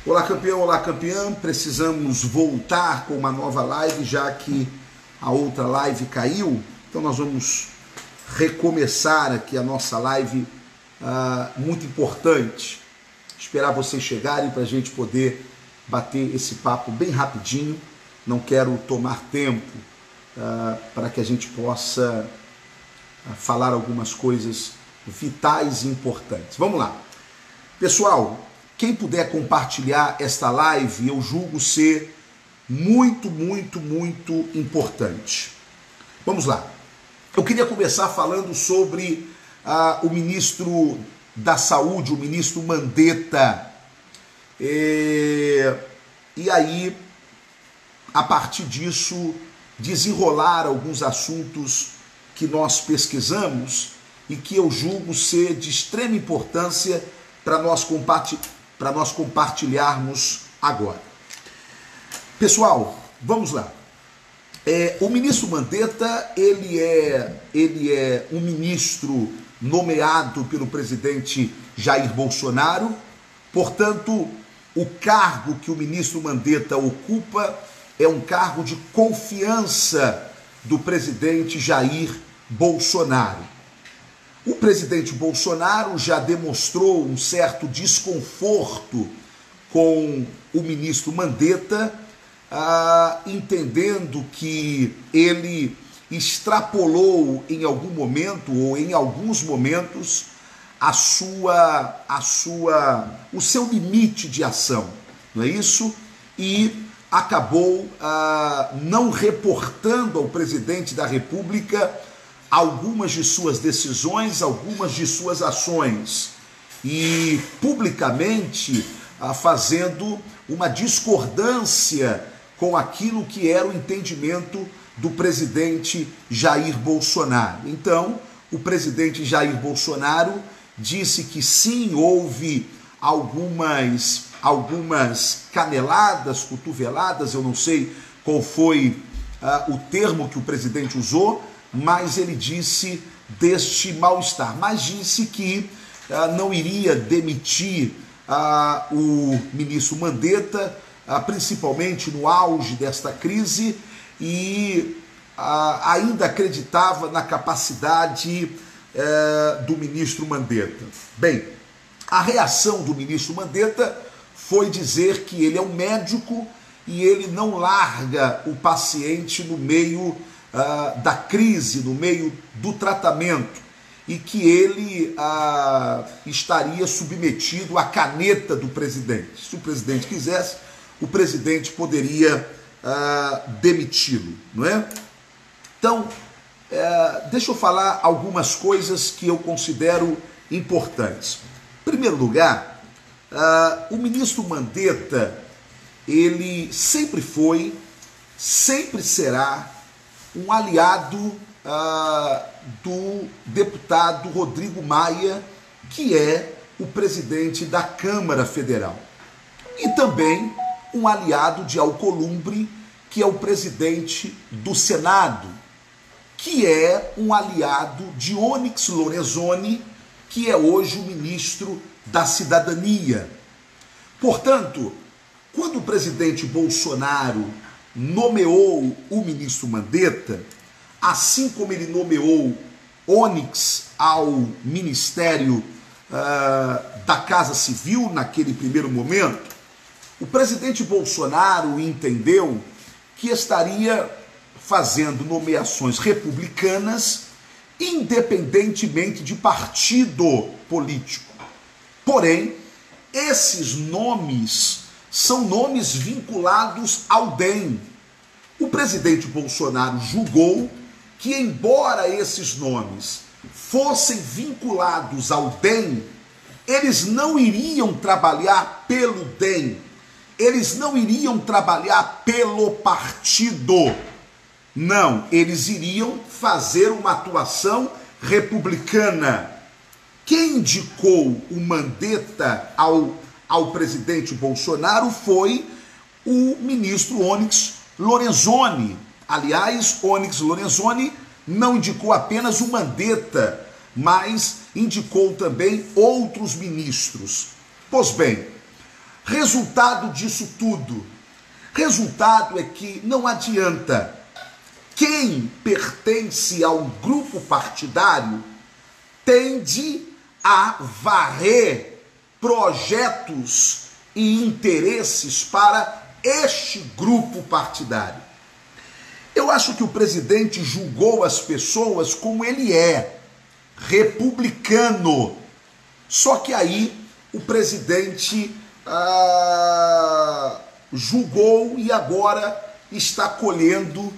Olá campeão, precisamos voltar com uma nova live, já que a outra live caiu, então nós vamos recomeçar aqui a nossa live muito importante. Esperar vocês chegarem para a gente poder bater esse papo bem rapidinho, não quero tomar tempo para que a gente possa falar algumas coisas vitais e importantes. Vamos lá. Pessoal, quem puder compartilhar esta live, eu julgo ser muito importante. Vamos lá. Eu queria começar falando sobre o ministro da Saúde, o ministro Mandetta. E aí, a partir disso, desenrolar alguns assuntos que nós pesquisamos e que eu julgo ser de extrema importância para nós compartilharmos agora. Pessoal, vamos lá. O ministro Mandetta, ele é um ministro nomeado pelo presidente Jair Bolsonaro, portanto, o cargo que o ministro Mandetta ocupa é um cargo de confiança do presidente Jair Bolsonaro. O presidente Bolsonaro já demonstrou um certo desconforto com o ministro Mandetta, entendendo que ele extrapolou em algum momento ou em alguns momentos o seu limite de ação, não é isso? E acabou não reportando ao presidente da República algumas de suas decisões, algumas de suas ações, e publicamente fazendo uma discordância com aquilo que era o entendimento do presidente Jair Bolsonaro. Então, o presidente Jair Bolsonaro disse que sim, houve algumas caneladas, cotoveladas, eu não sei qual foi o termo que o presidente usou, mas ele disse deste mal-estar, mas disse que não iria demitir o ministro Mandetta, principalmente no auge desta crise, e ainda acreditava na capacidade do ministro Mandetta. Bem, a reação do ministro Mandetta foi dizer que ele é um médico e ele não larga o paciente no meio da crise, no meio do tratamento, e que ele estaria submetido à caneta do presidente. Se o presidente quisesse, o presidente poderia demiti-lo, não é? Então, deixa eu falar algumas coisas que eu considero importantes. Em primeiro lugar, o ministro Mandetta, ele sempre foi, sempre será um aliado do deputado Rodrigo Maia, que é o presidente da Câmara Federal. E também um aliado de Alcolumbre, que é o presidente do Senado, que é um aliado de Onyx Lorenzoni, que é hoje o ministro da Cidadania. Portanto, quando o presidente Bolsonaro nomeou o ministro Mandetta, assim como ele nomeou Onyx ao Ministério da Casa Civil naquele primeiro momento, o presidente Bolsonaro entendeu que estaria fazendo nomeações republicanas independentemente de partido político. Porém, esses nomes são nomes vinculados ao DEM. O presidente Bolsonaro julgou que, embora esses nomes fossem vinculados ao DEM, eles não iriam trabalhar pelo DEM, eles não iriam trabalhar pelo partido. Não, eles iriam fazer uma atuação republicana. Quem indicou o Mandetta ao presidente Bolsonaro foi o ministro Onyx Lorenzoni. Aliás, Onyx Lorenzoni não indicou apenas o Mandetta, mas indicou também outros ministros. Pois bem, Resultado disso tudo? Resultado é que não adianta. Quem pertence a um grupo partidário tende a varrer projetos e interesses para este grupo partidário. Eu acho que o presidente julgou as pessoas como ele é, republicano. Só que aí o presidente julgou e agora está colhendo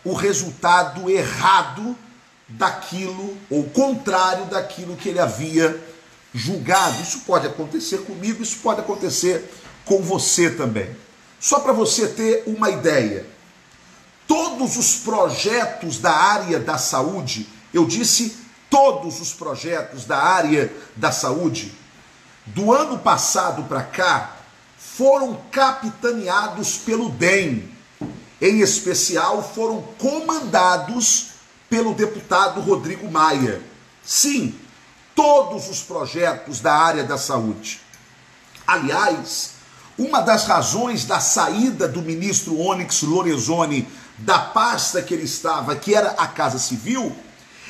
o resultado errado daquilo, ou contrário daquilo que ele havia julgado. Isso pode acontecer comigo, isso pode acontecer com você também. Só para você ter uma ideia, todos os projetos da área da saúde, eu disse todos os projetos da área da saúde, do ano passado para cá, foram capitaneados pelo DEM. Em especial, foram comandados pelo deputado Rodrigo Maia. Sim, todos os projetos da área da saúde. Aliás, uma das razões da saída do ministro Onyx Lorenzoni da pasta que ele estava, que era a Casa Civil,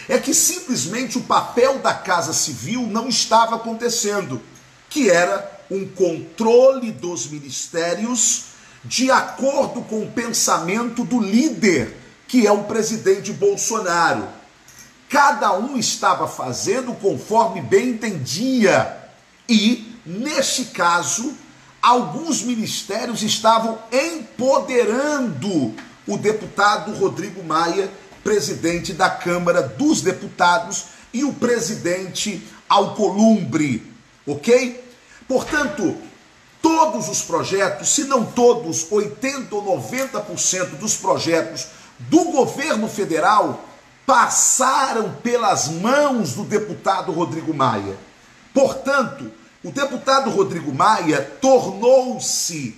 é que simplesmente o papel da Casa Civil não estava acontecendo, que era um controle dos ministérios de acordo com o pensamento do líder, que é o presidente Bolsonaro. Cada um estava fazendo conforme bem entendia. E, neste caso, alguns ministérios estavam empoderando o deputado Rodrigo Maia, presidente da Câmara dos Deputados, e o presidente Alcolumbre, ok? Portanto, todos os projetos, se não todos, 80% ou 90% dos projetos do governo federal passaram pelas mãos do deputado Rodrigo Maia. Portanto, o deputado Rodrigo Maia tornou-se,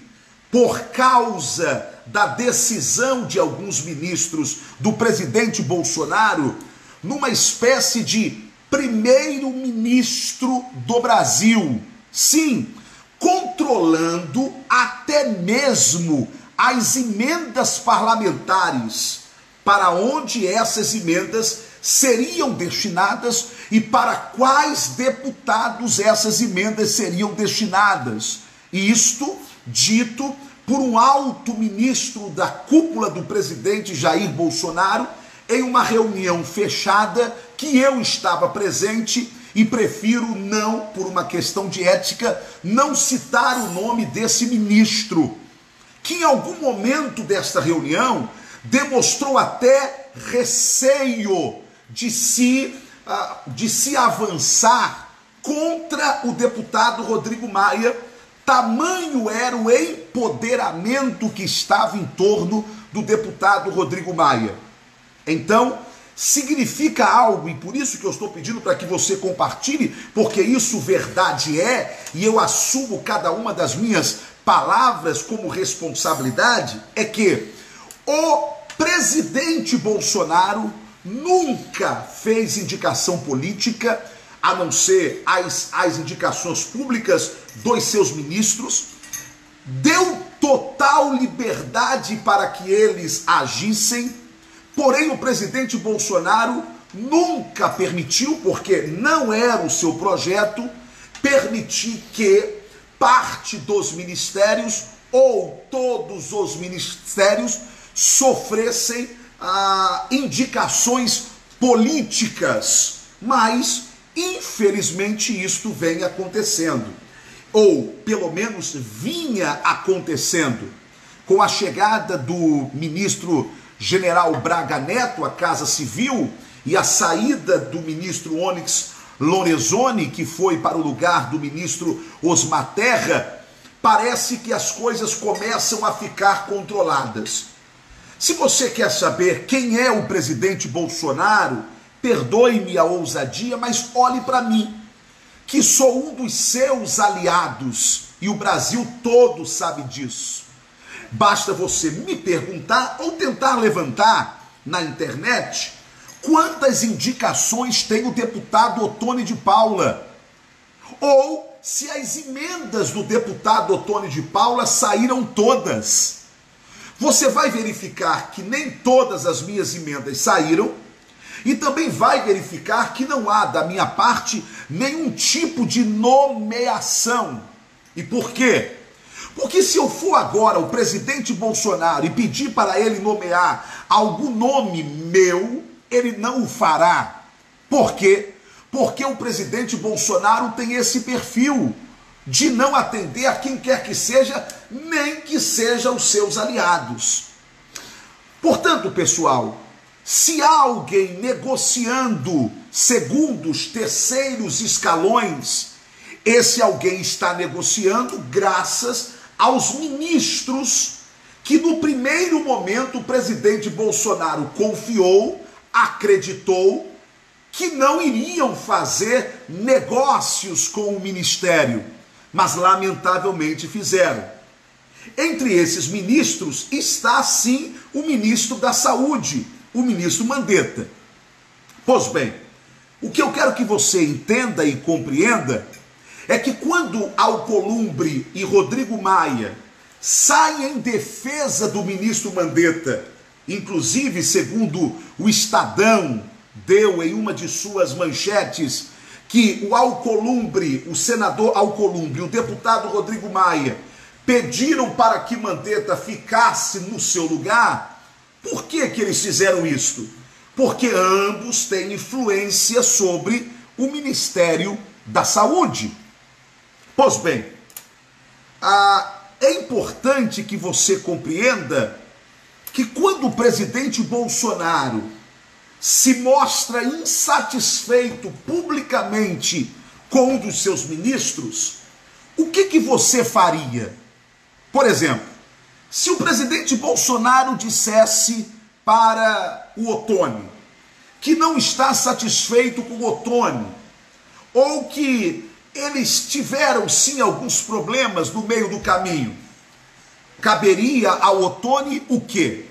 por causa da decisão de alguns ministros do presidente Bolsonaro, numa espécie de primeiro-ministro do Brasil. Sim, controlando até mesmo as emendas parlamentares, para onde essas emendas seriam destinadas e para quais deputados essas emendas seriam destinadas. E isto dito por um alto ministro da cúpula do presidente Jair Bolsonaro, em uma reunião fechada que eu estava presente, e prefiro não, por uma questão de ética, não citar o nome desse ministro, que em algum momento desta reunião demonstrou até receio de se avançar contra o deputado Rodrigo Maia. Tamanho era o empoderamento que estava em torno do deputado Rodrigo Maia. Então, significa algo, e por isso que eu estou pedindo para que você compartilhe, porque isso verdade é, e eu assumo cada uma das minhas palavras como responsabilidade, é que o presidente Bolsonaro nunca fez indicação política, a não ser as indicações públicas dos seus ministros, deu total liberdade para que eles agissem. Porém, o presidente Bolsonaro nunca permitiu, porque não era o seu projeto, permitir que parte dos ministérios ou todos os ministérios sofressem indicações políticas. Mas, infelizmente, isto vem acontecendo, ou pelo menos vinha acontecendo, com a chegada do ministro General Braga Neto à Casa Civil e a saída do ministro Onyx Lorenzoni, que foi para o lugar do ministro Osmar Terra. Parece que as coisas começam a ficar controladas. Se você quer saber quem é o presidente Bolsonaro, perdoe-me a ousadia, mas olhe para mim, que sou um dos seus aliados, e o Brasil todo sabe disso. Basta você me perguntar ou tentar levantar na internet quantas indicações tem o deputado Ottoni de Paula, ou se as emendas do deputado Otônio de Paula saíram todas. Você vai verificar que nem todas as minhas emendas saíram e também vai verificar que não há da minha parte nenhum tipo de nomeação. E por quê? Porque se eu for agora o presidente Bolsonaro e pedir para ele nomear algum nome meu, ele não o fará. Por quê? Porque o presidente Bolsonaro tem esse perfil de não atender a quem quer que seja, nem que sejam os seus aliados. Portanto, pessoal, se há alguém negociando segundos, terceiros escalões, esse alguém está negociando graças aos ministros que no primeiro momento o presidente Bolsonaro confiou, acreditou que não iriam fazer negócios com o ministério, mas lamentavelmente fizeram. Entre esses ministros está sim o ministro da Saúde, o ministro Mandetta. Pois bem, o que eu quero que você entenda e compreenda é que quando Alcolumbre e Rodrigo Maia saem em defesa do ministro Mandetta, inclusive segundo o Estadão deu em uma de suas manchetes, que o Alcolumbre, o senador Alcolumbre, o deputado Rodrigo Maia, pediram para que Mandetta ficasse no seu lugar. Por que que eles fizeram isso? Porque ambos têm influência sobre o Ministério da Saúde. Pois bem, é importante que você compreenda que quando o presidente Bolsonaro se mostra insatisfeito publicamente com um dos seus ministros, o que que você faria? Por exemplo, se o presidente Bolsonaro dissesse para o Otônio que não está satisfeito com o Otônio, ou que eles tiveram sim alguns problemas no meio do caminho, caberia ao Otônio o quê?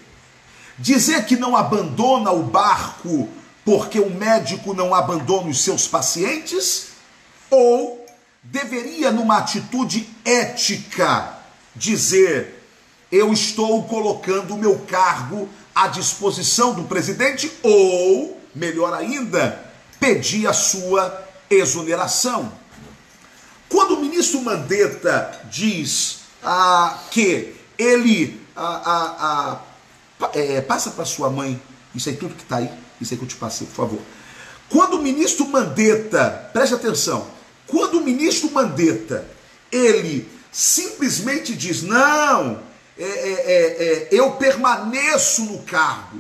Dizer que não abandona o barco porque o médico não abandona os seus pacientes? Ou deveria, numa atitude ética, dizer: eu estou colocando o meu cargo à disposição do presidente? Ou, melhor ainda, pedir a sua exoneração? Quando o ministro Mandetta diz que ele... passa para sua mãe, isso aí tudo que está aí, isso aí que eu te passei, por favor. Quando o ministro Mandetta, preste atenção, quando o ministro Mandetta, ele simplesmente diz: não, eu permaneço no cargo,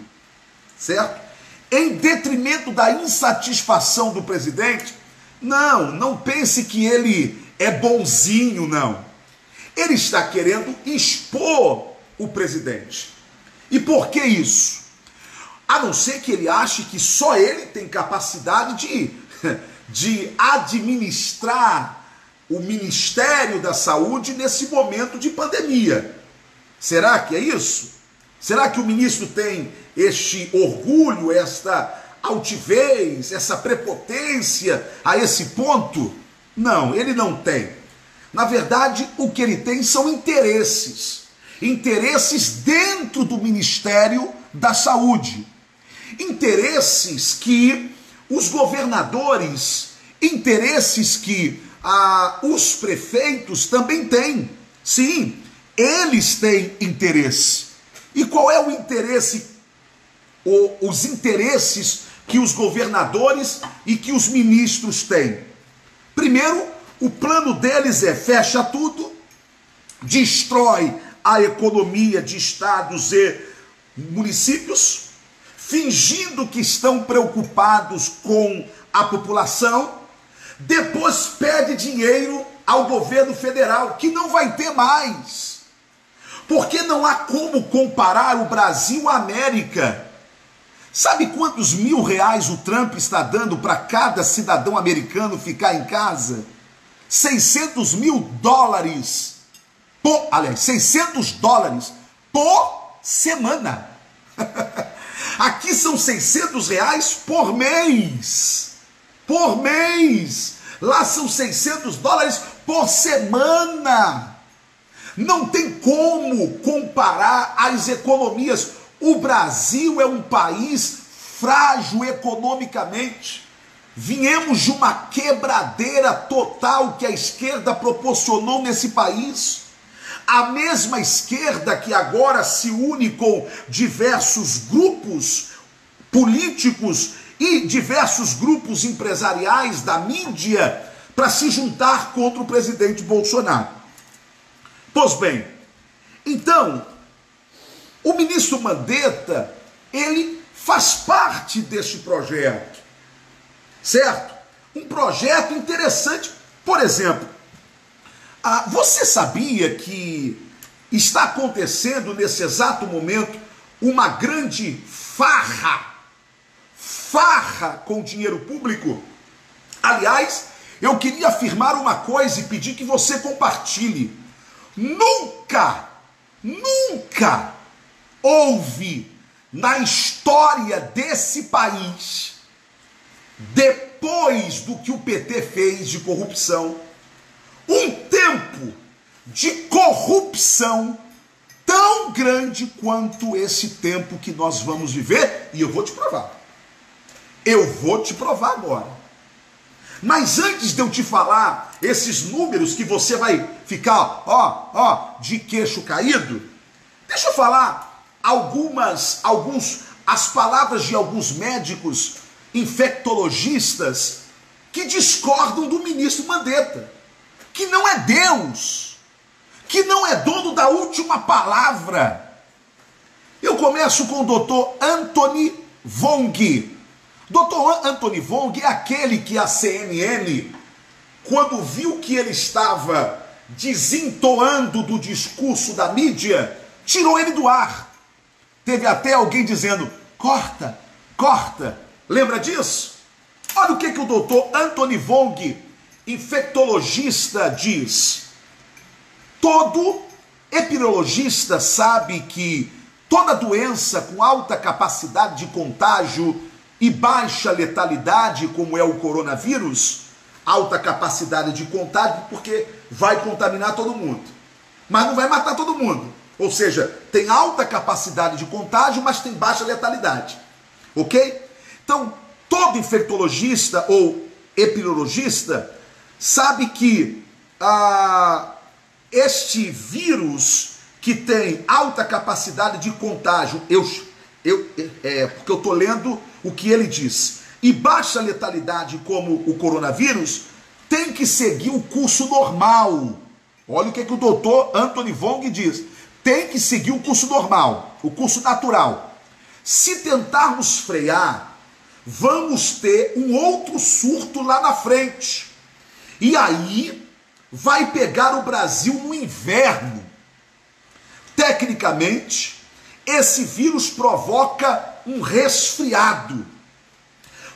certo? Em detrimento da insatisfação do presidente, não pense que ele é bonzinho, não. Ele está querendo expor o presidente. E por que isso? A não ser que ele ache que só ele tem capacidade de administrar o Ministério da Saúde nesse momento de pandemia. Será que é isso? Será que o ministro tem este orgulho, esta altivez, essa prepotência a esse ponto? Não, ele não tem. Na verdade, o que ele tem são interesses dentro do Ministério da Saúde, interesses que os governadores, interesses que os prefeitos também têm. Sim, eles têm interesse. E qual é o interesse, os interesses que os governadores e que os ministros têm? Primeiro, o plano deles é: fecha tudo, destrói a economia de estados e municípios, fingindo que estão preocupados com a população, depois pede dinheiro ao governo federal, que não vai ter mais, porque não há como comparar o Brasil à América. Sabe quantos $1.000 o Trump está dando para cada cidadão americano ficar em casa? $600 mil, $600 por semana. Aqui são R$600 por mês. Por mês. Lá são $600 por semana. Não tem como comparar as economias. O Brasil é um país frágil economicamente. Viemos de uma quebradeira total que a esquerda proporcionou nesse país. A mesma esquerda que agora se une com diversos grupos políticos e diversos grupos empresariais da mídia para se juntar contra o presidente Bolsonaro. Pois bem, então, o ministro Mandetta, ele faz parte deste projeto, certo? Um projeto interessante. Por exemplo, você sabia que está acontecendo nesse exato momento uma grande farra com dinheiro público? Aliás, eu queria afirmar uma coisa e pedir que você compartilhe. Nunca houve na história desse país, depois do que o PT fez de corrupção, um tempo de corrupção tão grande quanto esse tempo que nós vamos viver, e eu vou te provar. Eu vou te provar agora. Mas antes de eu te falar esses números que você vai ficar, de queixo caído, deixa eu falar as palavras de alguns médicos infectologistas que discordam do ministro Mandetta, que não é Deus, que não é dono da última palavra. Eu começo com o doutor Anthony Wong. Dr. Anthony Wong é aquele que a CNN, quando viu que ele estava desentoando do discurso da mídia, tirou ele do ar. Teve até alguém dizendo, corta. Lembra disso? Olha o que o doutor Anthony Wong, infectologista, diz. Todo epidemiologista sabe que toda doença com alta capacidade de contágio e baixa letalidade, como é o coronavírus, alta capacidade de contágio porque vai contaminar todo mundo, mas não vai matar todo mundo. Ou seja, tem alta capacidade de contágio, mas tem baixa letalidade. Ok? Então, todo infectologista ou epidemiologista sabe que este vírus que tem alta capacidade de contágio, porque eu estou lendo o que ele diz, e baixa letalidade como o coronavírus, tem que seguir o curso normal. Olha o que o doutor Anthony Wong diz. Tem que seguir o curso normal, o curso natural. Se tentarmos frear, vamos ter um outro surto lá na frente. E aí vai pegar o Brasil no inverno. Tecnicamente, esse vírus provoca um resfriado.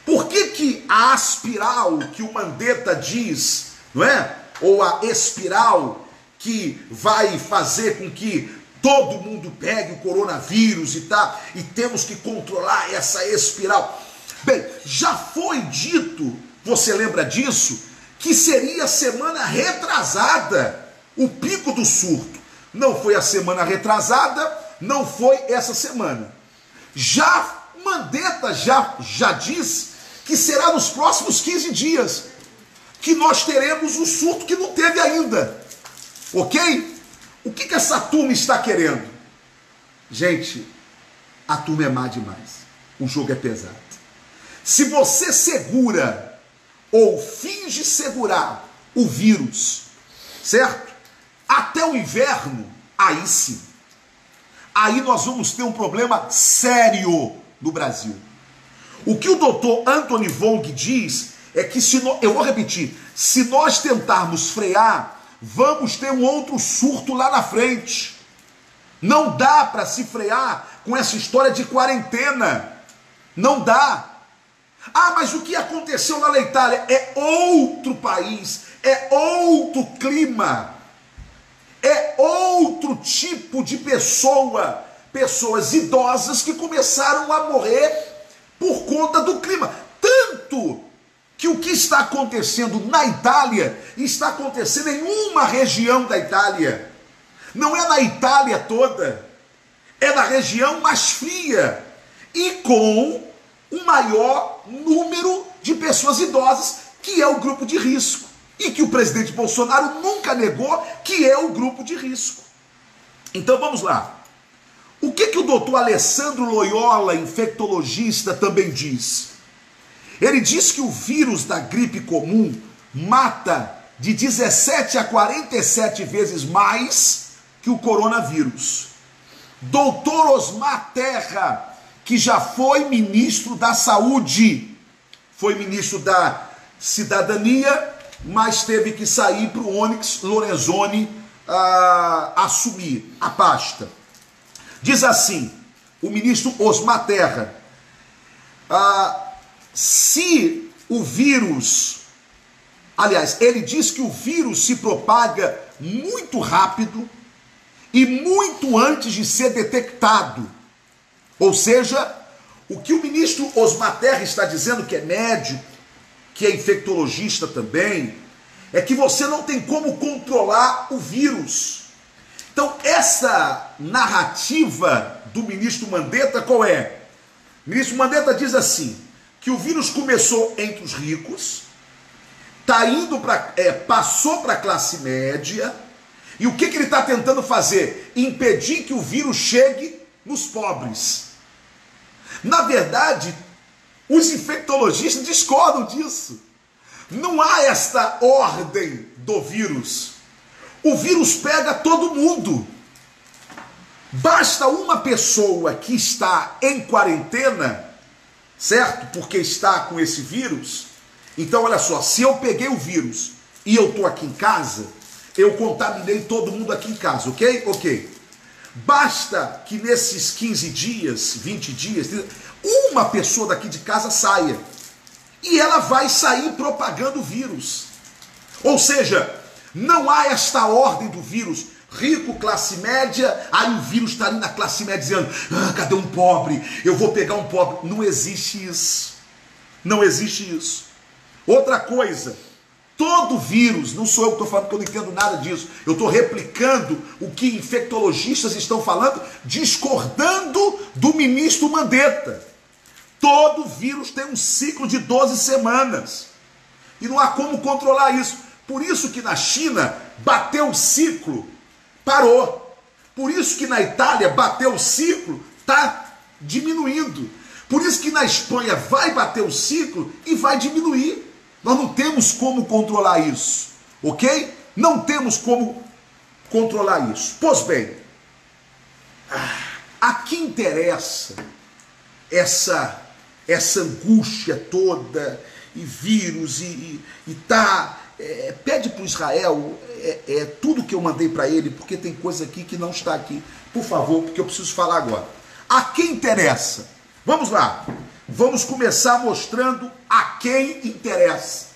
Por que a aspiral que o Mandetta diz, não é? Ou a espiral que vai fazer com que todo mundo pegue o coronavírus e temos que controlar essa espiral. Bem, já foi dito, você lembra disso, que seria semana retrasada o pico do surto. Não foi a semana retrasada, não foi essa semana. Já Mandetta já diz que será nos próximos 15 dias que nós teremos o surto que não teve ainda. Ok? O que essa turma está querendo? Gente, a turma é má demais. O jogo é pesado. Se você segura ou finge segurar o vírus, certo? Até o inverno, aí sim. Aí nós vamos ter um problema sério no Brasil. O que o doutor Anthony Wong diz é que, eu vou repetir, se nós tentarmos frear, vamos ter um outro surto lá na frente. Não dá para se frear com essa história de quarentena. Não dá. Mas o que aconteceu lá na Itália é outro país, é outro clima, é outro tipo de pessoas idosas que começaram a morrer por conta do clima. Tanto que o que está acontecendo na Itália está acontecendo em uma região da Itália. Não é na Itália toda, é na região mais fria e com o maior número de pessoas idosas, que é o grupo de risco. E que o presidente Bolsonaro nunca negou que é o grupo de risco. Então vamos lá. O que o doutor Alessandro Loyola, infectologista, também diz? Ele diz que o vírus da gripe comum mata de 17 a 47 vezes mais que o coronavírus. Doutor Osmar Terra, que já foi ministro da Saúde, foi ministro da Cidadania, mas teve que sair para o Onyx Lorenzoni assumir a pasta. Diz assim, o ministro Osmar Terra, se o vírus, aliás, ele diz que o vírus se propaga muito rápido e muito antes de ser detectado. Ou seja, o que o ministro Osmar Terra está dizendo, que é médico, que é infectologista também, é que você não tem como controlar o vírus. Então, essa narrativa do ministro Mandetta qual é? O ministro Mandetta diz assim, que o vírus começou entre os ricos, passou para a classe média, e o que ele está tentando fazer? Impedir que o vírus chegue nos pobres. Na verdade, os infectologistas discordam disso. Não há esta ordem do vírus. O vírus pega todo mundo. Basta uma pessoa que está em quarentena, certo? Porque está com esse vírus. Então, olha só, se eu peguei o vírus e eu estou aqui em casa, eu contaminei todo mundo aqui em casa, ok? Ok. Basta que nesses 15 dias, 20 dias, uma pessoa daqui de casa saia. E ela vai sair propagando o vírus. Ou seja, não há esta ordem do vírus. Rico, classe média, aí o vírus está ali na classe média dizendo, cadê um pobre? Eu vou pegar um pobre. Não existe isso. Não existe isso. Outra coisa, todo vírus, não sou eu que estou falando, que eu não entendo nada disso, eu estou replicando o que infectologistas estão falando, discordando do ministro Mandetta. Todo vírus tem um ciclo de 12 semanas, e não há como controlar isso. Por isso que na China bateu o ciclo, parou. Por isso que na Itália bateu o ciclo, está diminuindo. Por isso que na Espanha vai bater o ciclo e vai diminuir. Nós não temos como controlar isso, ok? Não temos como controlar isso. Pois bem, a que interessa essa angústia toda, e vírus, pede para o Israel, tudo que eu mandei para ele, porque tem coisa aqui que não está aqui. Por favor, porque eu preciso falar agora. A quem interessa? Vamos lá. Vamos começar mostrando a quem interessa.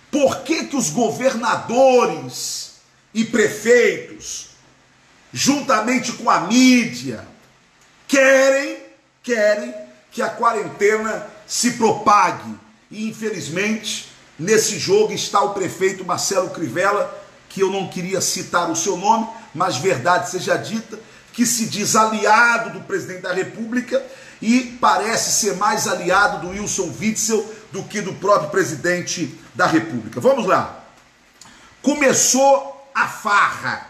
Por que que os governadores e prefeitos, juntamente com a mídia, querem que a quarentena se propague? E infelizmente, nesse jogo está o prefeito Marcelo Crivella, que eu não queria citar o seu nome, mas verdade seja dita, que se diz aliado do presidente da República e parece ser mais aliado do Wilson Witzel do que do próprio presidente da República. Vamos lá. Começou a farra.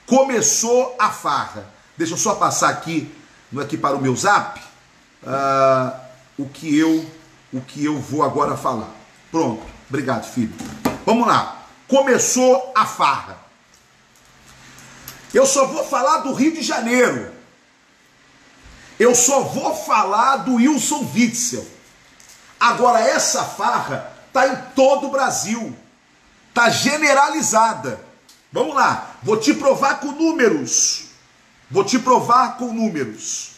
Começou a farra. Deixa eu só passar aqui para o meu zap o que eu vou agora falar. Pronto. Obrigado, filho. Vamos lá. Começou a farra. Eu só vou falar do Rio de Janeiro. Eu só vou falar do Wilson Witzel. Agora, essa farra está em todo o Brasil. Está generalizada. Vamos lá. Vou te provar com números. Vou te provar com números.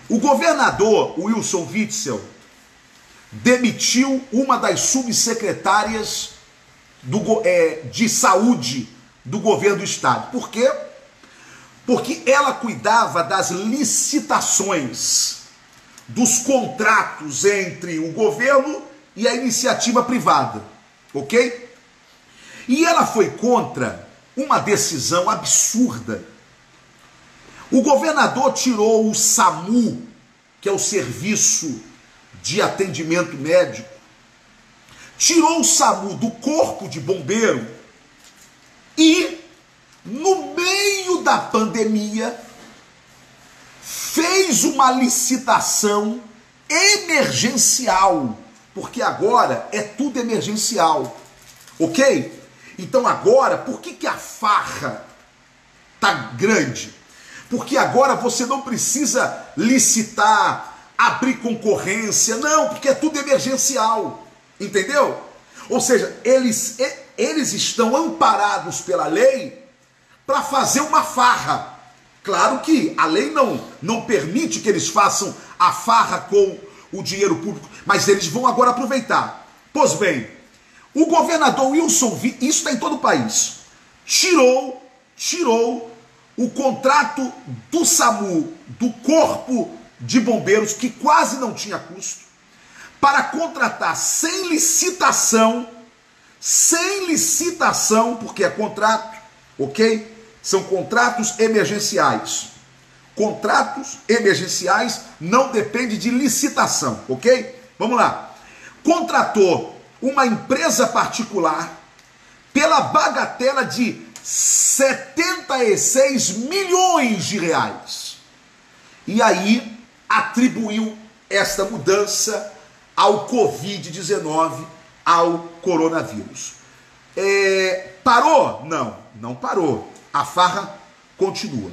O governador Wilson Witzel demitiu uma das subsecretárias de saúde do governo do estado. Por quê? Porque ela cuidava das licitações, dos contratos entre o governo e a iniciativa privada, ok? E ela foi contra uma decisão absurda. O governador tirou o SAMU, que é o Serviço de Atendimento Médico, tirou o SAMU do Corpo de Bombeiro e, no meio da pandemia, fez uma licitação emergencial, porque agora é tudo emergencial, ok? Então agora, por que a farra tá grande? Porque agora você não precisa licitar, abrir concorrência, não, porque é tudo emergencial, entendeu? Ou seja, eles estão amparados pela lei para fazer uma farra. Claro que a lei não permite que eles façam a farra com o dinheiro público, mas eles vão agora aproveitar. Pois bem, o governador Wilson Witzel, isso está em todo o país, tirou o contrato do SAMU, do Corpo de Bombeiros, que quase não tinha custo, para contratar sem licitação, porque é contrato, ok? São contratos emergenciais. Contratos emergenciais não dependem de licitação, ok? Vamos lá. Contratou uma empresa particular pela bagatela de 76 milhões de reais. E aí atribuiu esta mudança ao Covid-19, ao coronavírus. Parou? Não parou. A farra continua.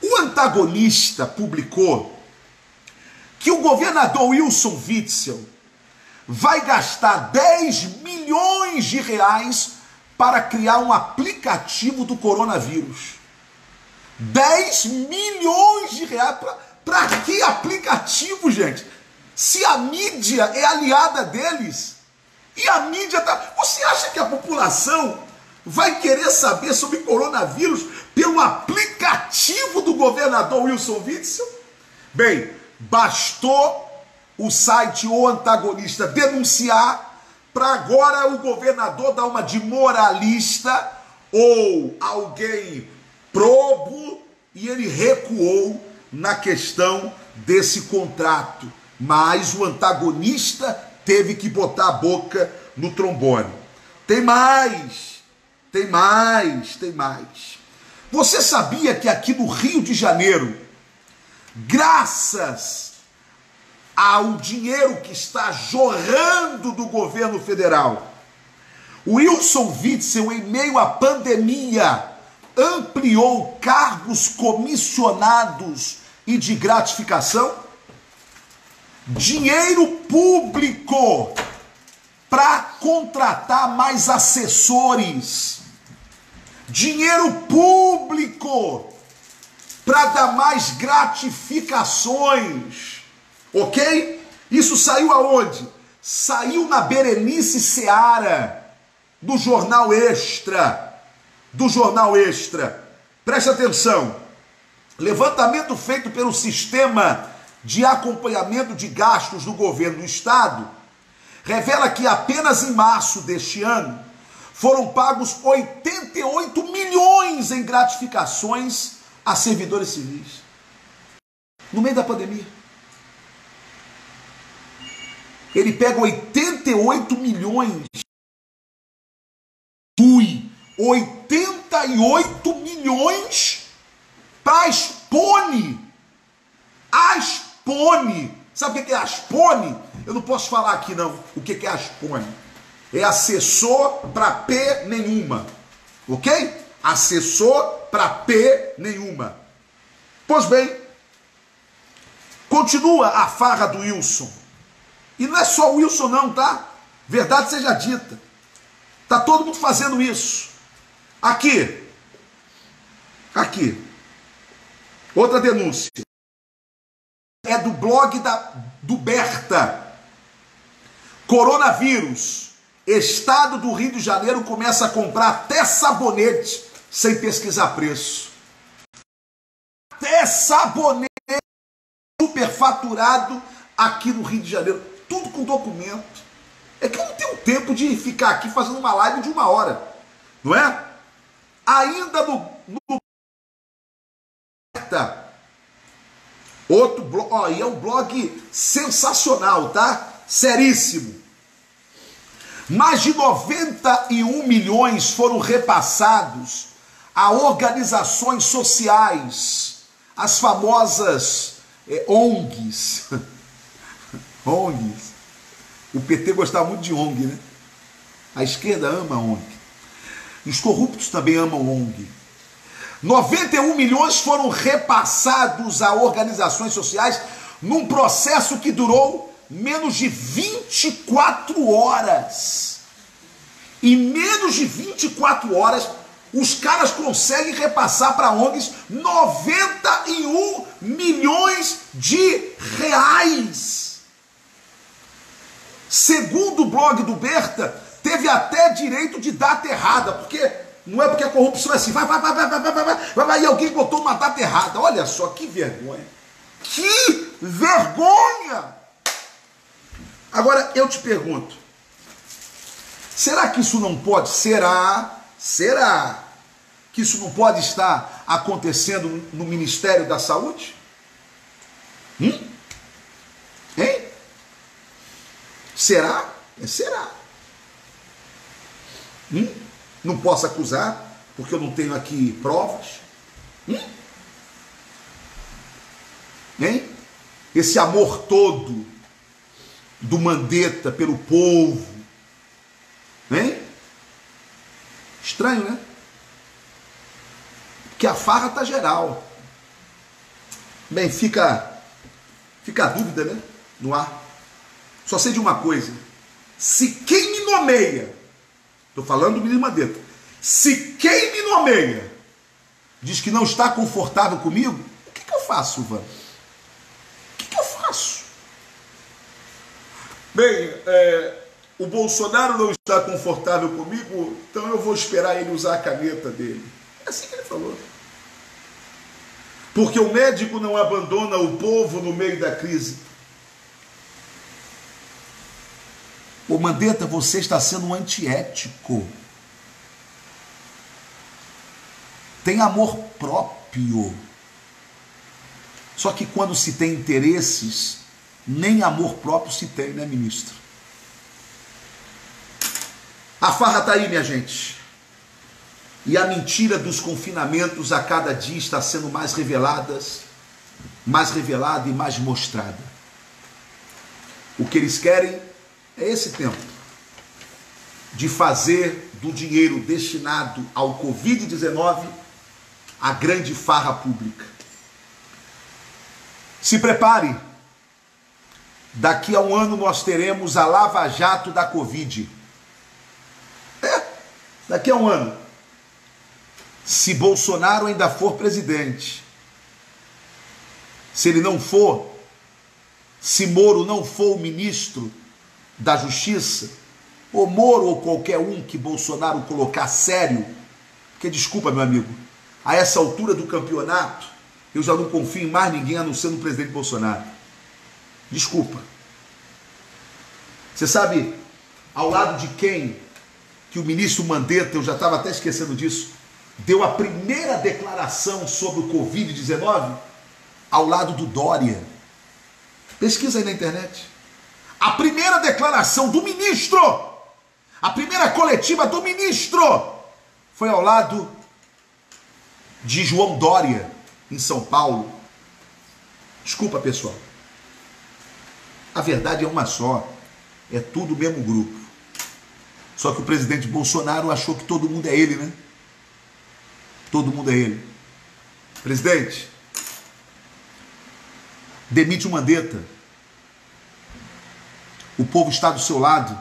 O antagonista publicou que o governador Wilson Witzel vai gastar 10 milhões de reais para criar um aplicativo do coronavírus. 10 milhões de reais para que aplicativo, gente? Se a mídia é aliada deles, e a mídia tá... Você acha que a população vai querer saber sobre coronavírus pelo aplicativo do governador Wilson Witzel? Bem, bastou o site O Antagonista denunciar para agora o governador dar uma de moralista ou alguém probo, e ele recuou na questão desse contrato. Mas o antagonista teve que botar a boca no trombone. Tem mais. Você sabia que aqui no Rio de Janeiro, graças ao dinheiro que está jorrando do governo federal, o Wilson Witzel, em meio à pandemia, ampliou cargos comissionados e de gratificação? Dinheiro público para contratar mais assessores. Dinheiro público para dar mais gratificações. Ok? Isso saiu aonde? Saiu na Berenice Seara, do Jornal Extra. Preste atenção. Levantamento feito pelo Sistema de Acompanhamento de Gastos do Governo do Estado revela que apenas em março deste ano foram pagos 88 milhões em gratificações a servidores civis. No meio da pandemia. Ele pega 88 milhões. 88 milhões para a Aspone. Aspone. Sabe o que é Aspone? Eu não posso falar aqui não. O que é Aspone? É assessor para P nenhuma. Ok? Assessor para P nenhuma. Pois bem, continua a farra do Wilson. E não é só o Wilson não, tá? Verdade seja dita. Tá todo mundo fazendo isso. Aqui. Outra denúncia. É do blog do Berta. Coronavírus. Estado do Rio de Janeiro começa a comprar até sabonete sem pesquisar preço. Até sabonete superfaturado aqui no Rio de Janeiro. Tudo com documento. É que eu não tenho tempo de ficar aqui fazendo uma live de 1 hora, não é? Ainda no outro blog, ó, e é um blog sensacional, tá? Seríssimo. Mais de 91 milhões foram repassados a organizações sociais, as famosas ONGs. ONGs. O PT gostava muito de ONG, né? A esquerda ama ONG. Os corruptos também amam ONG. 91 milhões foram repassados a organizações sociais num processo que durou menos de 24 horas. Em menos de 24 horas, os caras conseguem repassar para ONGs 91 milhões de reais. Segundo o blog do Berta, teve até direito de data errada, porque não é porque a corrupção é assim, vai, e alguém botou uma data errada. Olha só, que vergonha. Que vergonha! Agora, eu te pergunto, será que isso não pode, será que isso não pode estar acontecendo no Ministério da Saúde? Hein? Será? Será. Não posso acusar, porque eu não tenho aqui provas. Esse amor todo do Mandetta pelo povo. Estranho, né? Porque a farra está geral. Bem, fica a dúvida, né? No ar. Só sei de uma coisa. Se quem me nomeia, estou falando do ministro Mandetta, se quem me nomeia diz que não está confortável comigo, o que eu faço, Ivan? O que eu faço? Bem, o Bolsonaro não está confortável comigo, então eu vou esperar ele usar a caneta dele. É assim que ele falou. Porque o médico não abandona o povo no meio da crise. Ô Mandetta, você está sendo antiético. Tem amor próprio. Só que quando se tem interesses, nem amor próprio se tem, né, ministro? A farra está aí, minha gente. E a mentira dos confinamentos a cada dia está sendo mais revelada e mais mostrada. O que eles querem é esse tempo de fazer do dinheiro destinado ao Covid-19 a grande farra pública. Se prepare. Daqui a 1 ano nós teremos a Lava Jato da Covid. Daqui a 1 ano. Se Bolsonaro ainda for presidente. Se ele não for, se Moro não for o ministro da Justiça, ou Moro ou qualquer um que Bolsonaro colocar sério, porque desculpa, meu amigo, a essa altura do campeonato, eu já não confio em mais ninguém a não ser no presidente Bolsonaro. Desculpa. Você sabe ao lado de quem que o ministro Mandetta, eu já estava até esquecendo disso, deu a primeira declaração sobre o Covid-19? Ao lado do Dória. Pesquisa aí na internet. A primeira declaração do ministro, a primeira coletiva do ministro, foi ao lado de João Dória, em São Paulo. Desculpa, pessoal. A verdade é uma só. É tudo o mesmo grupo. Só que o presidente Bolsonaro achou que todo mundo é ele, né? Todo mundo é ele. Presidente, demite o Mandetta. O povo está do seu lado.